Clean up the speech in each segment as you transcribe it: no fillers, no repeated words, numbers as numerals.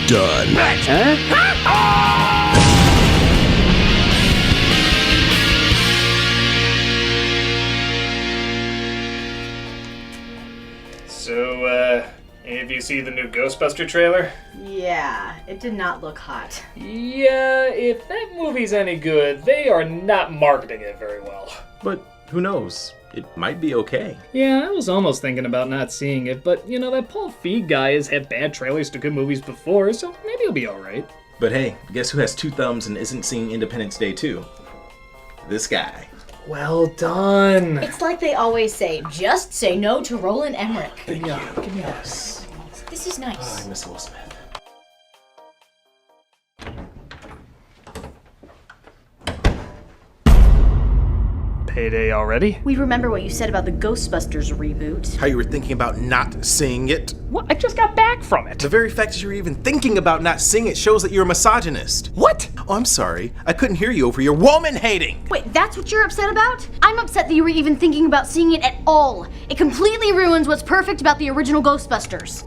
done. So, have you seen the new Ghostbuster trailer? Yeah, it did not look hot. Yeah, if that movie's any good, they are not marketing it very well. But who knows? It might be okay. Yeah, I was almost thinking about not seeing it, but that Paul Feig guy has had bad trailers to good movies before, so maybe he'll be alright. But hey, guess who has 2 thumbs and isn't seeing Independence Day 2? This guy. Well done. It's like they always say, just say no to Roland Emmerich. Give me this. This is nice. I miss Will Smith. Payday already? We remember what you said about the Ghostbusters reboot. How you were thinking about not seeing it. What? I just got back from it. The very fact that you're even thinking about not seeing it shows that you're a misogynist. What? Oh, I'm sorry. I couldn't hear you over your woman hating. Wait, that's what you're upset about? I'm upset that you were even thinking about seeing it at all. It completely ruins what's perfect about the original Ghostbusters.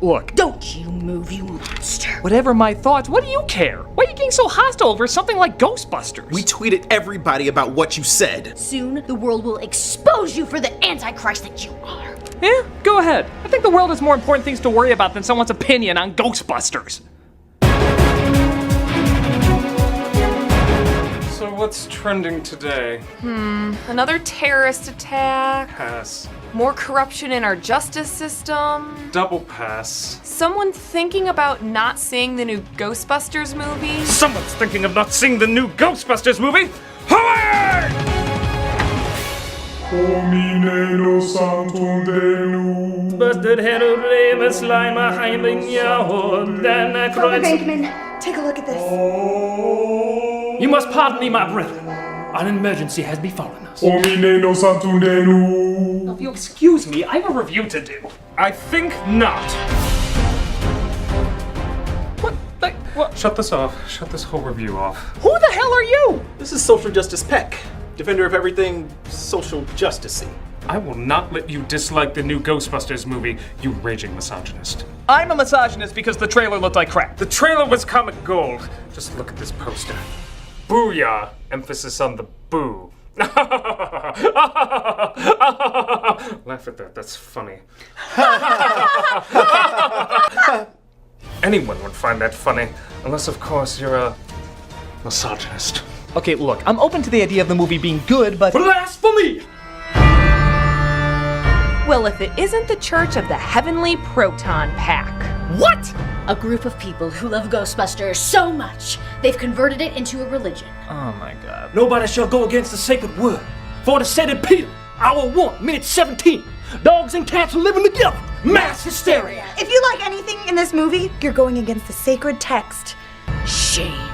Look. Don't you move, you monster. Whatever my thoughts, what do you care? Why are you getting so hostile over something like Ghostbusters? We tweeted everybody about what you said. Soon, the world will expose you for the Antichrist that you are. Yeah, go ahead. I think the world has more important things to worry about than someone's opinion on Ghostbusters. So what's trending today? Another terrorist attack, Pass. more corruption in our justice system, Double pass. someone thinking about not seeing the new Ghostbusters movie. Someone's thinking of not seeing the new Ghostbusters movie. Hooray! Busted head of lame slime heiming yahoo, then I cried. Bankman, take a look at this. You must pardon me, my brethren. An emergency has befallen us. If you'll excuse me, I have a review to do. I think not. What? Shut this off. Shut this whole review off. Who the hell are you? This is Social Justice Peck, defender of everything social justicey. I will not let you dislike the new Ghostbusters movie, you raging misogynist. I'm a misogynist because the trailer looked like crap. The trailer was comic gold. Just look at this poster. Booyah! Emphasis on the boo. Laugh at that, that's funny. Anyone would find that funny, unless of course you're a misogynist. Okay, look, I'm open to the idea of the movie being good, but... Blasphemy! Well, if it isn't the Church of the Heavenly Proton Pack. What? A group of people who love Ghostbusters so much, they've converted it into a religion. Oh my god. Nobody shall go against the sacred word. For it is said in Peter, hour 1, minute 17, dogs and cats are living together. Mass hysteria. If you like anything in this movie, you're going against the sacred text. Shame.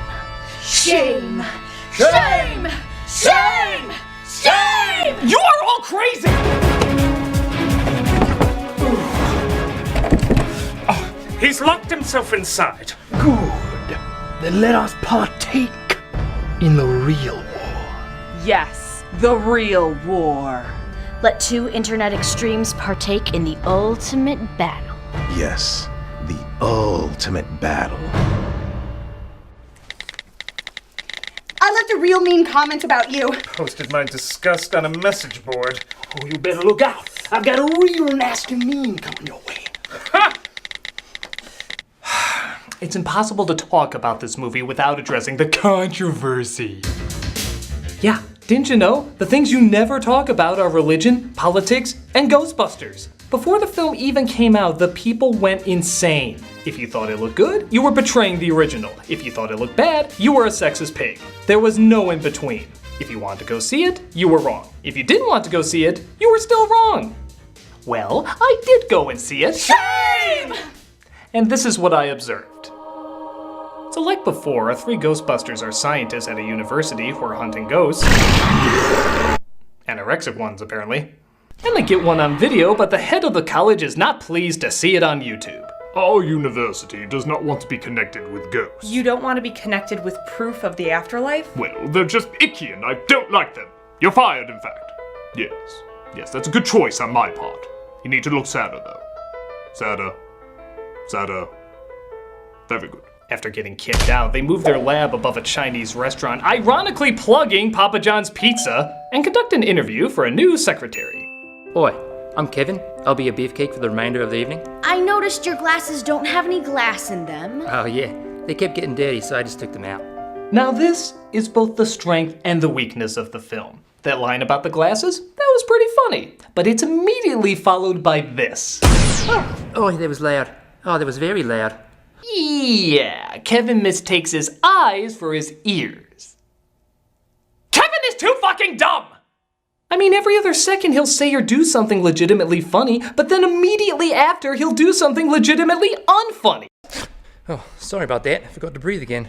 Shame. Shame. Shame. Shame. You are all crazy! He's locked himself inside. Good. Then let us partake in the real war. Yes, the real war. Let 2 internet extremes partake in the ultimate battle. Yes, the ultimate battle. I left a real mean comment about you. Posted my disgust on a message board. Oh, you better look out. I've got a real nasty meme coming your way. Ha! It's impossible to talk about this movie without addressing the controversy. Yeah, didn't you know? The things you never talk about are religion, politics, and Ghostbusters. Before the film even came out, the people went insane. If you thought it looked good, you were betraying the original. If you thought it looked bad, you were a sexist pig. There was no in between. If you wanted to go see it, you were wrong. If you didn't want to go see it, you were still wrong. Well, I did go and see it. Shame! And this is what I observed. So like before, 3 Ghostbusters are scientists at a university who are hunting ghosts. Anorexic ones, apparently. And they get one on video, but the head of the college is not pleased to see it on YouTube. Our university does not want to be connected with ghosts. You don't want to be connected with proof of the afterlife? Well, they're just icky and I don't like them. You're fired, in fact. Yes, that's a good choice on my part. You need to look sadder, though. Sadder. Very good. After getting kicked out, they move their lab above a Chinese restaurant, ironically plugging Papa John's Pizza, and conduct an interview for a new secretary. Oi, I'm Kevin. I'll be a beefcake for the remainder of the evening. I noticed your glasses don't have any glass in them. Oh yeah, they kept getting dirty, so I just took them out. Now this is both the strength and the weakness of the film. That line about the glasses, that was pretty funny, but it's immediately followed by this. Oh, that was loud. Oh, that was very loud. Yeah, Kevin mistakes his eyes for his ears. Kevin is too fucking dumb! I mean, every other second he'll say or do something legitimately funny, but then immediately after he'll do something legitimately unfunny. Oh, sorry about that. I forgot to breathe again.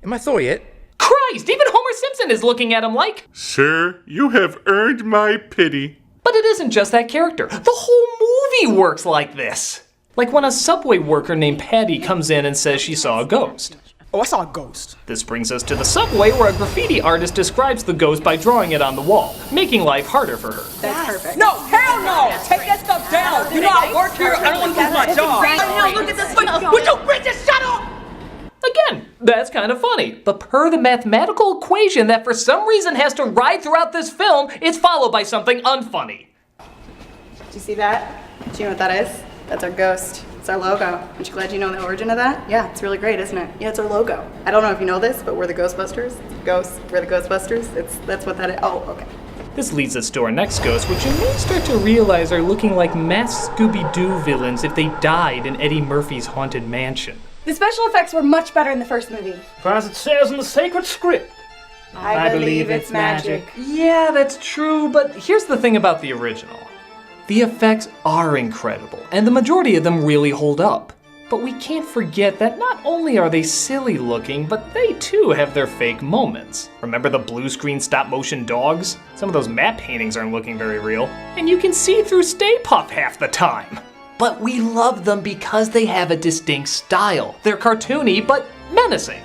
Am I Thor yet? Christ, even Homer Simpson is looking at him like, "Sir, you have earned my pity." But it isn't just that character. The whole movie works like this. Like when a subway worker named Patty comes in and says she saw a ghost. Oh, I saw a ghost. This brings us to the subway where a graffiti artist describes the ghost by drawing it on the wall, making life harder for her. That's perfect. No, hell no! Take that stuff down! You know I work here, I don't want to lose my job. I know, look at this one. Would you bitches shut up? Again, that's kind of funny, but per the mathematical equation that for some reason has to ride throughout this film, it's followed by something unfunny. Do you see that? Do you know what that is? That's our ghost. It's our logo. Aren't you glad you know the origin of that? Yeah, it's really great, isn't it? Yeah, it's our logo. I don't know if you know this, but we're the Ghostbusters. Ghosts, we're the Ghostbusters. That's what that is. Oh, okay. This leads us to our next ghost, which you may start to realize are looking like masked Scooby-Doo villains if they died in Eddie Murphy's Haunted Mansion. The special effects were much better in the first movie. For as it says in the sacred script. I believe it's magic. Yeah, that's true, but here's the thing about the original. The effects are incredible, and the majority of them really hold up. But we can't forget that not only are they silly looking, but they too have their fake moments. Remember the blue screen stop motion dogs? Some of those matte paintings aren't looking very real, and you can see through Stay Puft half the time. But we love them because they have a distinct style. They're cartoony, but menacing.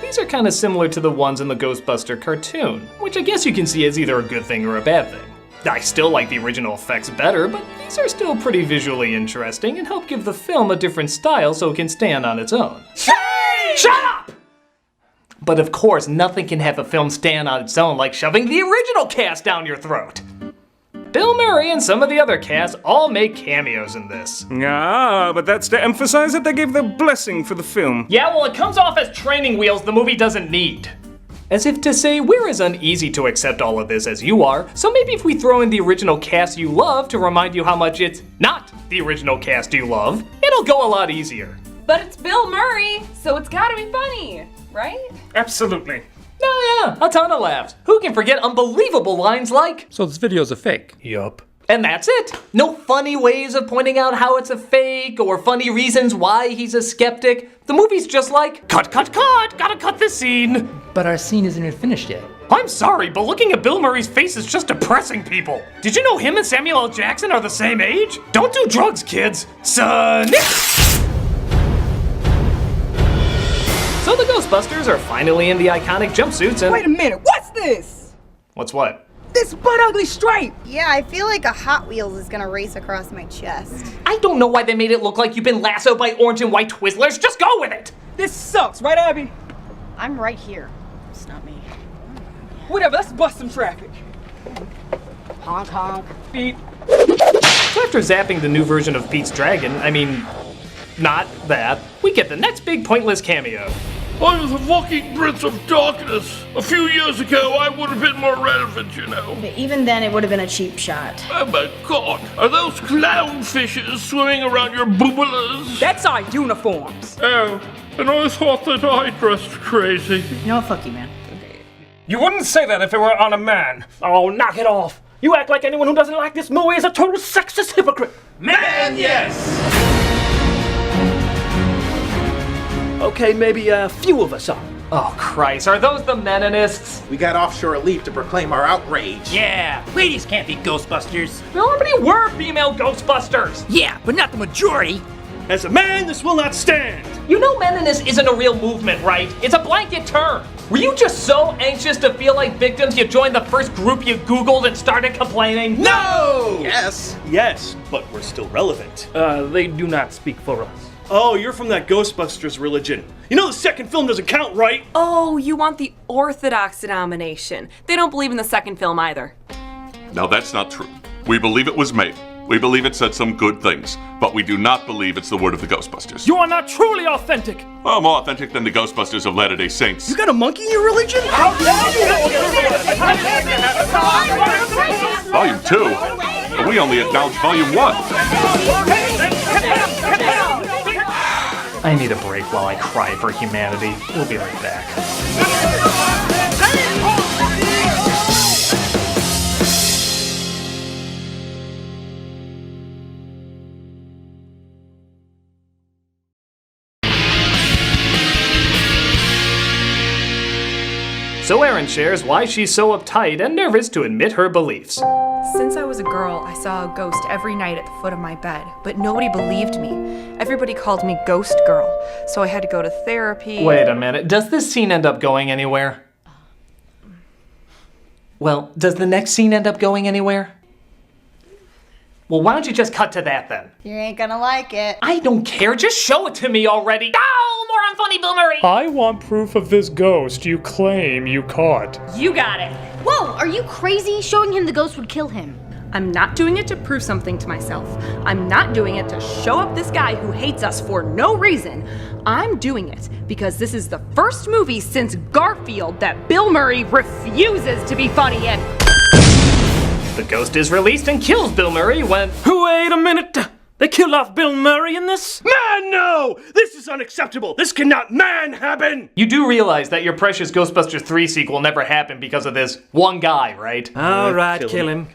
These are kind of similar to the ones in the Ghostbuster cartoon, which I guess you can see as either a good thing or a bad thing. I still like the original effects better, but these are still pretty visually interesting and help give the film a different style so it can stand on its own. Shut up! But of course, nothing can have a film stand on its own like shoving the original cast down your throat. Bill Murray and some of the other cast all make cameos in this. Ah, but that's to emphasize that they gave their blessing for the film. Yeah, well, it comes off as training wheels the movie doesn't need. As if to say, we're as uneasy to accept all of this as you are, so maybe if we throw in the original cast you love to remind you how much it's not the original cast you love, it'll go a lot easier. But it's Bill Murray, so it's gotta be funny, right? Absolutely. Oh yeah, a ton of laughs. Who can forget unbelievable lines like, So this video's a fake? Yup. And that's it. No funny ways of pointing out how it's a fake or funny reasons why he's a skeptic. The movie's just like, cut, gotta cut this scene. But our scene isn't even finished yet. I'm sorry, but looking at Bill Murray's face is just depressing people. Did you know him and Samuel L. Jackson are the same age? Don't do drugs, kids. Son. So the Ghostbusters are finally in the iconic jumpsuits and— Wait a minute, what's this? What's what? This butt ugly stripe! Yeah, I feel like a Hot Wheels is gonna race across my chest. I don't know why they made it look like you've been lassoed by orange and white Twizzlers. Just go with it! This sucks, right, Abby? I'm right here. It's not me. Whatever, let's bust some traffic. Honk honk. Beep. So after zapping the new version of Pete's Dragon, I mean, not that, we get the next big pointless cameo. I was a walking prince of darkness. A few years ago, I would have been more relevant, you know. Even then, it would have been a cheap shot. Oh my god, are those clownfishes swimming around your boobalas? That's our uniforms. Oh, and I thought that I dressed crazy. No, fuck you, man. You wouldn't say that if it were on a man. Oh, knock it off. You act like anyone who doesn't like this movie is a total sexist hypocrite. Man, yes! Okay, maybe a few of us are. Oh Christ, are those the Menonists? We got offshore leave to proclaim our outrage. Yeah, ladies can't be Ghostbusters. There already were female Ghostbusters! Yeah, but not the majority. As a man, this will not stand. You know Meninist isn't a real movement, right? It's a blanket term. Were you just so anxious to feel like victims you joined the first group you Googled and started complaining? No! Yes. Yes, but we're still relevant. They do not speak for us. Oh, you're from that Ghostbusters religion. You know the second film doesn't count, right? Oh, you want the Orthodox denomination. They don't believe in the second film either. Now that's not true. We believe it was made. We believe it said some good things, but we do not believe it's the word of the Ghostbusters. You are not truly authentic. Well, more authentic than the Ghostbusters of Latter-day Saints. You got a monkey in your religion? How dare you! Volume 2? But we only acknowledged Volume 1. I need a break while I cry for humanity. We'll be right back. So Erin shares why she's so uptight and nervous to admit her beliefs. Since I was a girl, I saw a ghost every night at the foot of my bed, but nobody believed me. Everybody called me Ghost Girl, so I had to go to therapy. Wait a minute, does this scene end up going anywhere? Well, does the next scene end up going anywhere? Well, why don't you just cut to that then? You ain't gonna like it. I don't care, just show it to me already! Oh, more unfunny Bill Murray! I want proof of this ghost you claim you caught. You got it. Whoa, are you crazy? Showing him the ghost would kill him. I'm not doing it to prove something to myself. I'm not doing it to show up this guy who hates us for no reason. I'm doing it because this is the first movie since Garfield that Bill Murray refuses to be funny in. The ghost is released and kills Bill Murray when... Wait a minute! They killed off Bill Murray in this? Man, no! This is unacceptable! This cannot happen! You do realize that your precious Ghostbusters 3 sequel never happened because of this one guy, right? Alright, kill him.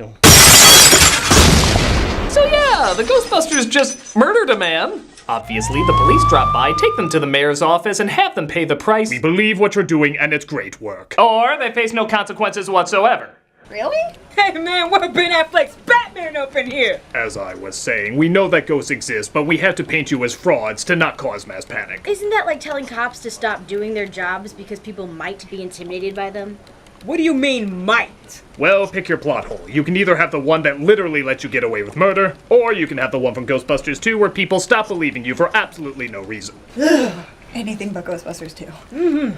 So yeah, the Ghostbusters just murdered a man. Obviously, the police drop by, take them to the mayor's office, and have them pay the price. We believe what you're doing, and it's great work. Or they face no consequences whatsoever. Really? Hey man, we're Ben Affleck's Batman up in here! As I was saying, we know that ghosts exist, but we have to paint you as frauds to not cause mass panic. Isn't that like telling cops to stop doing their jobs because people might be intimidated by them? What do you mean, might? Well, pick your plot hole. You can either have the one that literally lets you get away with murder, or you can have the one from Ghostbusters 2 where people stop believing you for absolutely no reason. Anything but Ghostbusters 2.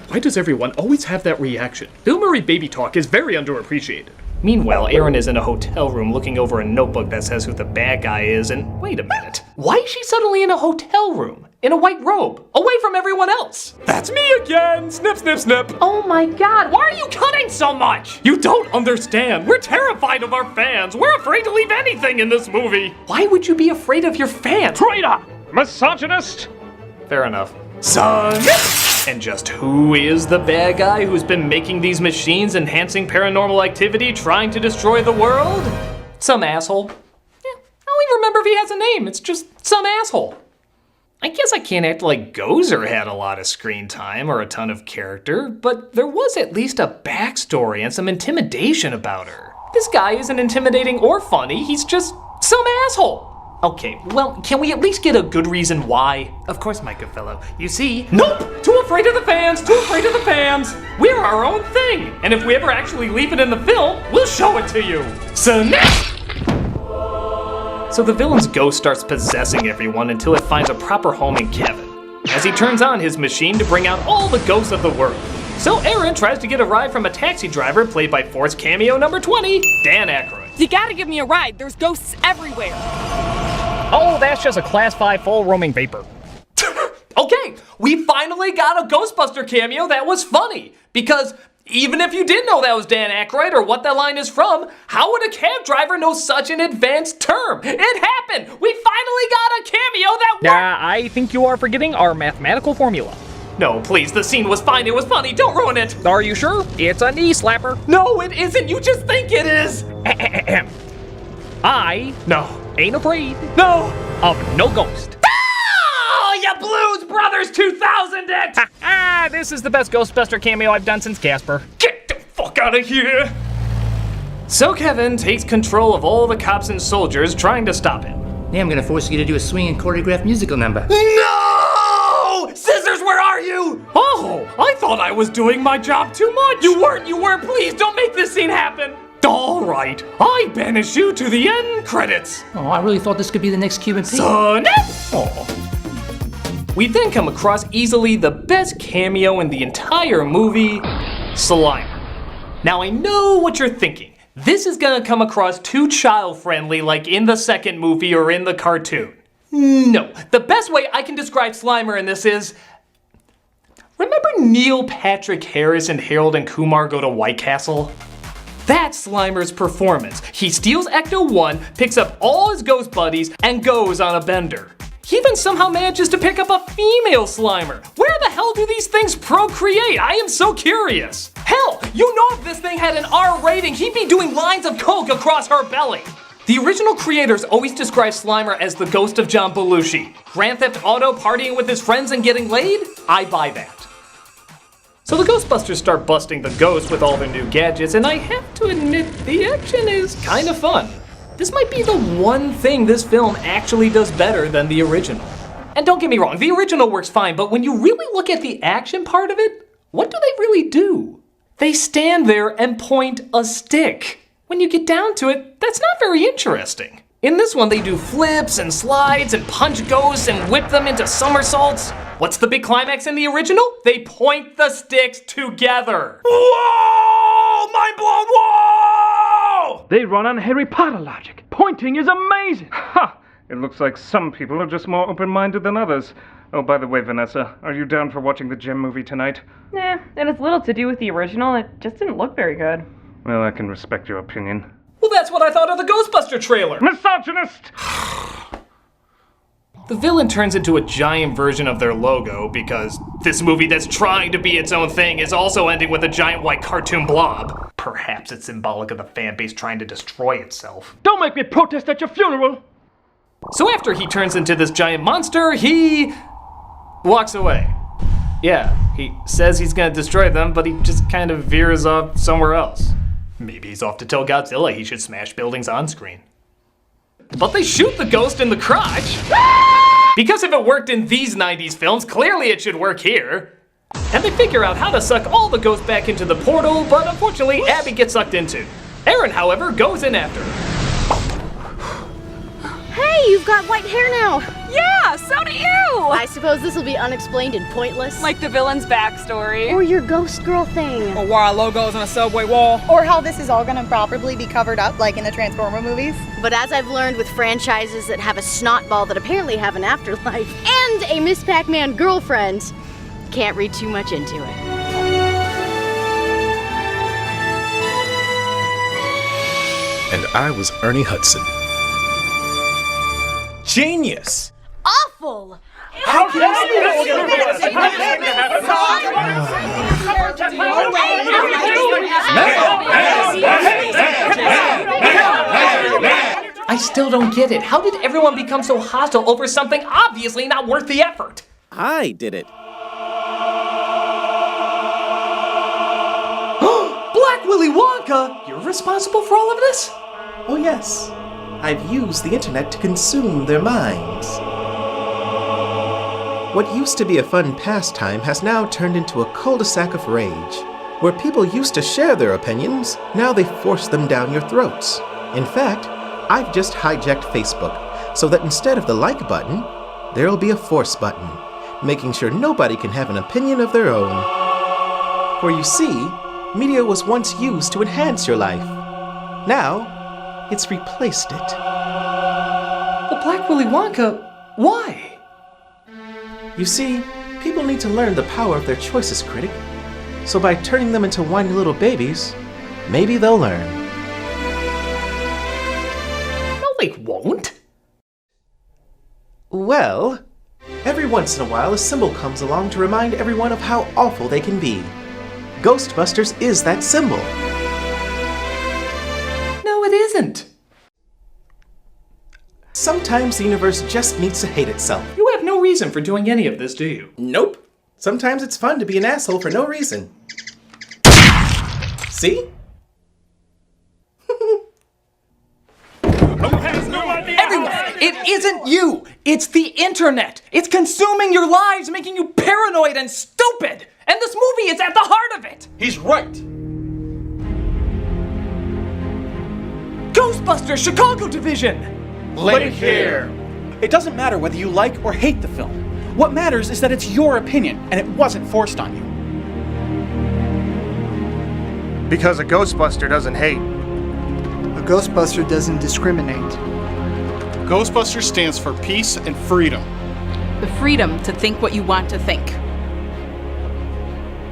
Why does everyone always have that reaction? Bill Murray baby talk is very underappreciated. Meanwhile, Erin is in a hotel room looking over a notebook that says who the bad guy is, and wait a minute. Why is she suddenly in a hotel room? In a white robe, away from everyone else? That's me again! Snip, snip, snip! Oh my god, Why are you cutting so much? You don't understand. We're terrified of our fans. We're afraid to leave anything in this movie. Why would you be afraid of your fans? Traitor! Misogynist! Fair enough. Son! And just who is the bad guy who's been making these machines enhancing paranormal activity, trying to destroy the world? Some asshole. I don't even remember if he has a name. It's just some asshole. I guess I can't act like Gozer had a lot of screen time or a ton of character, but there was at least a backstory and some intimidation about her. This guy isn't intimidating or funny, he's just some asshole. Okay, well, can we at least get a good reason why? Of course, my good fellow. You see, nope! Too afraid of the fans, too afraid of the fans! We're our own thing, and if we ever actually leave it in the film, we'll show it to you! Snap! So the villain's ghost starts possessing everyone until it finds a proper home in Kevin, as he turns on his machine to bring out all the ghosts of the world. So Erin tries to get a ride from a taxi driver played by Force cameo number 20, Dan Aykroyd. You gotta give me a ride. There's ghosts everywhere. Oh, that's just a Class 5 full roaming vapor. Okay, we finally got a Ghostbuster cameo that was funny, because even if you did know that was Dan Aykroyd or what that line is from, how would a cab driver know such an advanced term? It happened! We finally got a cameo that worked! I think you are forgetting our mathematical formula. No, please, the scene was fine, it was funny, don't ruin it! Are you sure? It's a knee slapper. No, it isn't, you just think it is! I ain't afraid No! of no ghost. Oh, you Blues Brothers 2000 it! This is the best Ghostbuster cameo I've done since Casper. Get the fuck out of here! So Kevin takes control of all the cops and soldiers trying to stop him. Now I'm gonna force you to do a swinging choreographed musical number. No! Scissors, where are you? Oh, I thought I was doing my job too much. You weren't, please don't make this scene happen. All right, I banish you to the end credits. Oh, I really thought this could be the next Cuban Pete. Son! We then come across easily the best cameo in the entire movie, Slimer. Now I know what you're thinking. This is gonna come across too child-friendly like in the second movie or in the cartoon. No, the best way I can describe Slimer in this is... Remember Neil Patrick Harris and Harold and Kumar Go to White Castle? That's Slimer's performance. He steals Ecto-1, picks up all his ghost buddies, and goes on a bender. He even somehow manages to pick up a female Slimer. Where the hell do these things procreate? I am so curious. Hell, you know if this thing had an R rating, he'd be doing lines of coke across her belly. The original creators always described Slimer as the ghost of John Belushi. Grand Theft Auto, partying with his friends and getting laid? I buy that. So the Ghostbusters start busting the ghost with all their new gadgets, and I have to admit, the action is kind of fun. This might be the one thing this film actually does better than the original. And don't get me wrong, the original works fine, but when you really look at the action part of it, what do they really do? They stand there and point a stick. When you get down to it, that's not very interesting. In this one, they do flips and slides and punch ghosts and whip them into somersaults. What's the big climax in the original? They point the sticks together. Whoa! Mind blown, whoa! They run on Harry Potter logic. Pointing is amazing. Ha! It looks like some people are just more open-minded than others. Oh, by the way, Vanessa, are you down for watching the Gem movie tonight? Nah, it has little to do with the original. It just didn't look very good. Well, I can respect your opinion. Well, that's what I thought of the Ghostbuster trailer. Misogynist! The villain turns into a giant version of their logo because this movie that's trying to be its own thing is also ending with a giant white cartoon blob. Perhaps it's symbolic of the fan base trying to destroy itself. Don't make me protest at your funeral! So after he turns into this giant monster, he walks away. Yeah, he says he's gonna destroy them, but he just kind of veers off somewhere else. Maybe he's off to tell Godzilla he should smash buildings on screen. But they shoot the ghost in the crotch! Because if it worked in these 90s films, clearly it should work here. And they figure out how to suck all the ghosts back into the portal, but unfortunately Abby gets sucked into. Aaron, however, goes in after her. Hey, you've got white hair now. Yeah, so do you! I suppose this will be unexplained and pointless. Like the villain's backstory. Or your ghost girl thing. Or why our logo's on a subway wall. Or how this is all gonna probably be covered up like in the Transformer movies. But as I've learned with franchises that have a snot ball that apparently have an afterlife, and a Miss Pac-Man girlfriend, can't read too much into it. And I was Ernie Hudson. Genius! Awful! How can I still don't get it. How did everyone become so hostile over something obviously not worth the effort? I did it. Black Willy Wonka! You're responsible for all of this? Oh yes. I've used the internet to consume their minds. What used to be a fun pastime has now turned into a cul-de-sac of rage. Where people used to share their opinions, now they force them down your throats. In fact, I've just hijacked Facebook, so that instead of the like button, there'll be a force button, making sure nobody can have an opinion of their own. For you see, media was once used to enhance your life. Now, it's replaced it. But Black Willy Wonka, why? You see, people need to learn the power of their choices, Critic. So by turning them into whiny little babies, maybe they'll learn. No, they won't. Well, every once in a while a symbol comes along to remind everyone of how awful they can be. Ghostbusters is that symbol. No, it isn't. Sometimes the universe just needs to hate itself. You have no reason for doing any of this, do you? Nope. Sometimes it's fun to be an asshole for no reason. See? Everyone, it isn't you! It's the internet! It's consuming your lives, making you paranoid and stupid! And this movie is at the heart of it! He's right. Ghostbusters Chicago Division! Blake here. It doesn't matter whether you like or hate the film. What matters is that it's your opinion, and it wasn't forced on you. Because a Ghostbuster doesn't hate. A Ghostbuster doesn't discriminate. Ghostbusters stands for peace and freedom. The freedom to think what you want to think.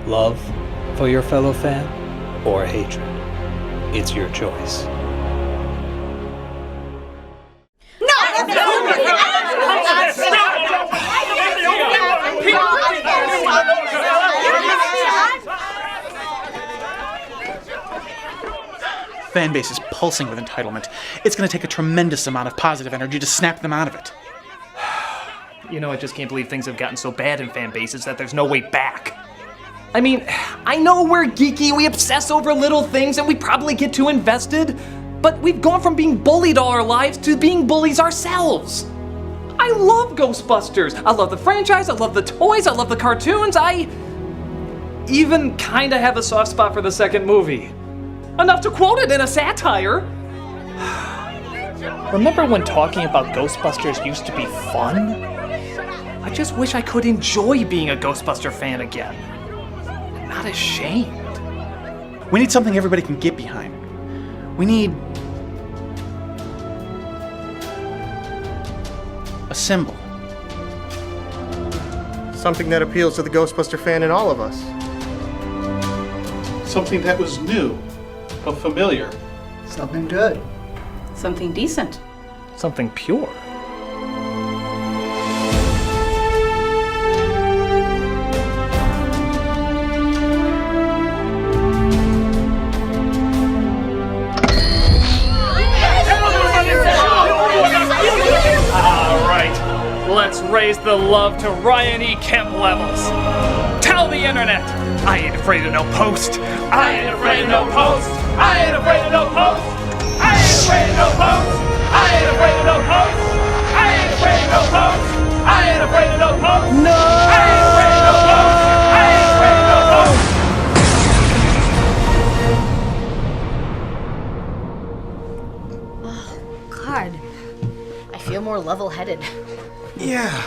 Love for your fellow fan or hatred? It's your choice. Fan base is pulsing with entitlement. It's going to take a tremendous amount of positive energy to snap them out of it. You know, I just can't believe things have gotten so bad in fan bases that there's no way back. I mean, I know we're geeky, we obsess over little things, and we probably get too invested, but we've gone from being bullied all our lives to being bullies ourselves. I love Ghostbusters. I love the franchise, I love the toys, I love the cartoons, I even kinda have a soft spot for the second movie. Enough to quote it in a satire. Remember when talking about Ghostbusters used to be fun? I just wish I could enjoy being a Ghostbuster fan again. I'm not ashamed. We need something everybody can get behind. We need a symbol. Something that appeals to the Ghostbuster fan in all of us. Something that was new, but familiar. Something good. Something decent. Something pure. Let's raise the love to Ryan E. Kemp levels. Tell the internet, I ain't afraid of no post. I ain't afraid of no post. I ain't afraid of no post. I ain't afraid of no post. I ain't afraid of no post. I ain't afraid of no post. I ain't afraid of no post. No. I ain't afraid of no post. I ain't afraid of no post. Oh, God. I feel more level-headed. Yeah,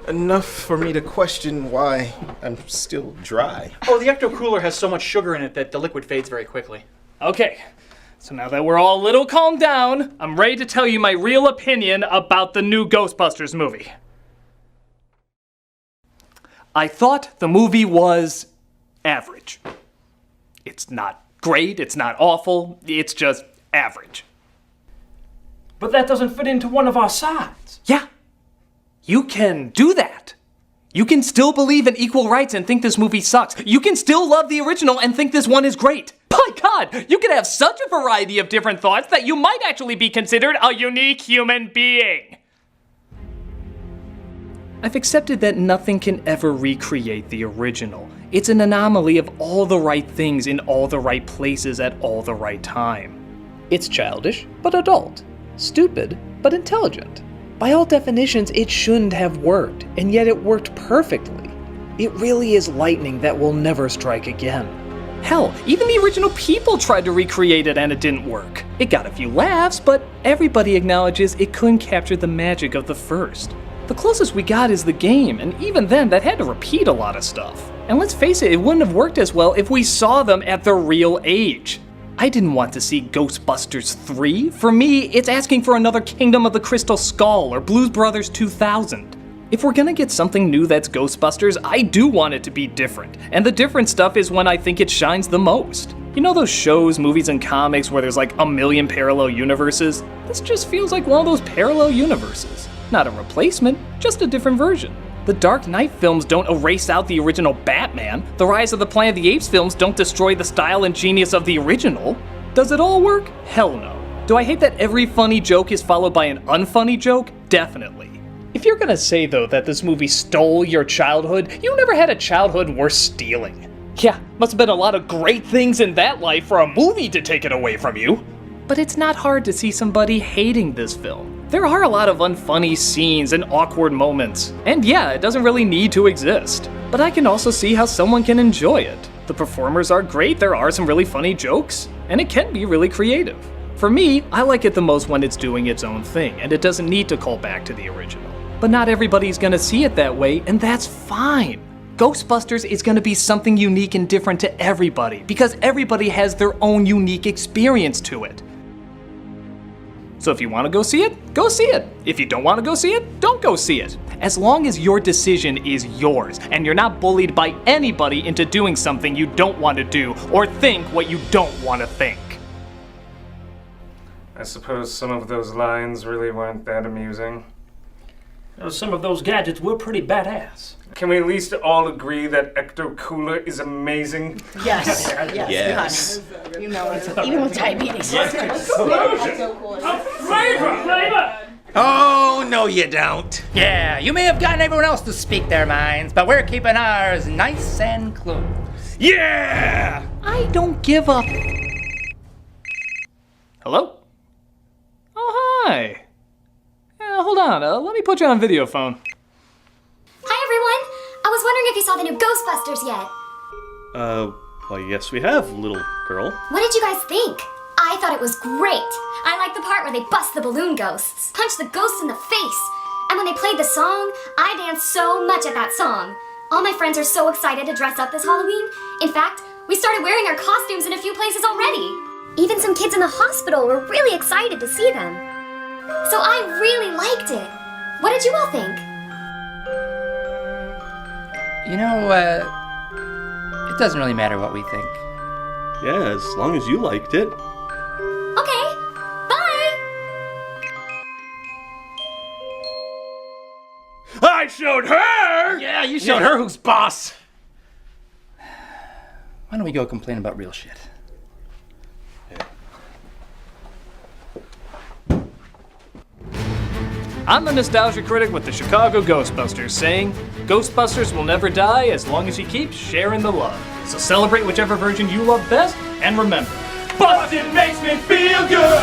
enough for me to question why I'm still dry. Oh, the Ecto Cooler has so much sugar in it that the liquid fades very quickly. Okay, so now that we're all a little calmed down, I'm ready to tell you my real opinion about the new Ghostbusters movie. I thought the movie was average. It's not great, it's not awful, it's just average. But that doesn't fit into one of our sides. Yeah. You can do that. You can still believe in equal rights and think this movie sucks. You can still love the original and think this one is great. By God, you can have such a variety of different thoughts that you might actually be considered a unique human being. I've accepted that nothing can ever recreate the original. It's an anomaly of all the right things in all the right places at all the right time. It's childish, but adult. Stupid, but intelligent. By all definitions, it shouldn't have worked, and yet it worked perfectly. It really is lightning that will never strike again. Hell, even the original people tried to recreate it and it didn't work. It got a few laughs, but everybody acknowledges it couldn't capture the magic of the first. The closest we got is the game, and even then, that had to repeat a lot of stuff. And let's face it, it wouldn't have worked as well if we saw them at their real age. I didn't want to see Ghostbusters 3. For me, it's asking for another Kingdom of the Crystal Skull or Blues Brothers 2000. If we're gonna get something new that's Ghostbusters, I do want it to be different. And the different stuff is when I think it shines the most. You know those shows, movies, and comics where there's like a million parallel universes? This just feels like one of those parallel universes. Not a replacement, just a different version. The Dark Knight films don't erase out the original Batman. The Rise of the Planet of the Apes films don't destroy the style and genius of the original. Does it all work? Hell no. Do I hate that every funny joke is followed by an unfunny joke? Definitely. If you're gonna say, though, that this movie stole your childhood, you never had a childhood worth stealing. Yeah, must have been a lot of great things in that life for a movie to take it away from you. But it's not hard to see somebody hating this film. There are a lot of unfunny scenes and awkward moments. And yeah, it doesn't really need to exist. But I can also see how someone can enjoy it. The performers are great, there are some really funny jokes, and it can be really creative. For me, I like it the most when it's doing its own thing, and it doesn't need to call back to the original. But not everybody's gonna see it that way, and that's fine. Ghostbusters is gonna be something unique and different to everybody, because everybody has their own unique experience to it. So if you wanna go see it, go see it. If you don't wanna go see it, don't go see it. As long as your decision is yours, and you're not bullied by anybody into doing something you don't want to do, or think what you don't want to think. I suppose some of those lines really weren't that amusing. Some of those gadgets were pretty badass. Can we at least all agree that Ecto Cooler is amazing? Yes. Yes. You know it. Even with diabetes. Flavor! Oh, no you don't. Yeah, you may have gotten everyone else to speak their minds, but we're keeping ours nice and close. Yeah! I don't give a... Hello? Oh, hi. Hold on, let me put you on video phone. Hi, everyone. I was wondering if you saw the new Ghostbusters yet. Well, yes, we have, little girl. What did you guys think? I thought it was great. I liked the part where they bust the balloon ghosts, punch the ghosts in the face. And when they played the song, I danced so much at that song. All my friends are so excited to dress up this Halloween. In fact, we started wearing our costumes in a few places already. Even some kids in the hospital were really excited to see them. So I really liked it. What did you all think? You know, it doesn't really matter what we think. Yeah, as long as you liked it. Okay, bye! I showed her! Yeah, you showed her who's boss. Why don't we go complain about real shit? I'm the Nostalgia Critic with the Chicago Ghostbusters, saying, Ghostbusters will never die as long as you keep sharing the love. So celebrate whichever version you love best, and remember, Bustin' makes me feel good!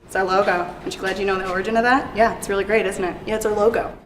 It's our logo. Aren't you glad you know the origin of that? Yeah, it's really great, isn't it? Yeah, it's our logo.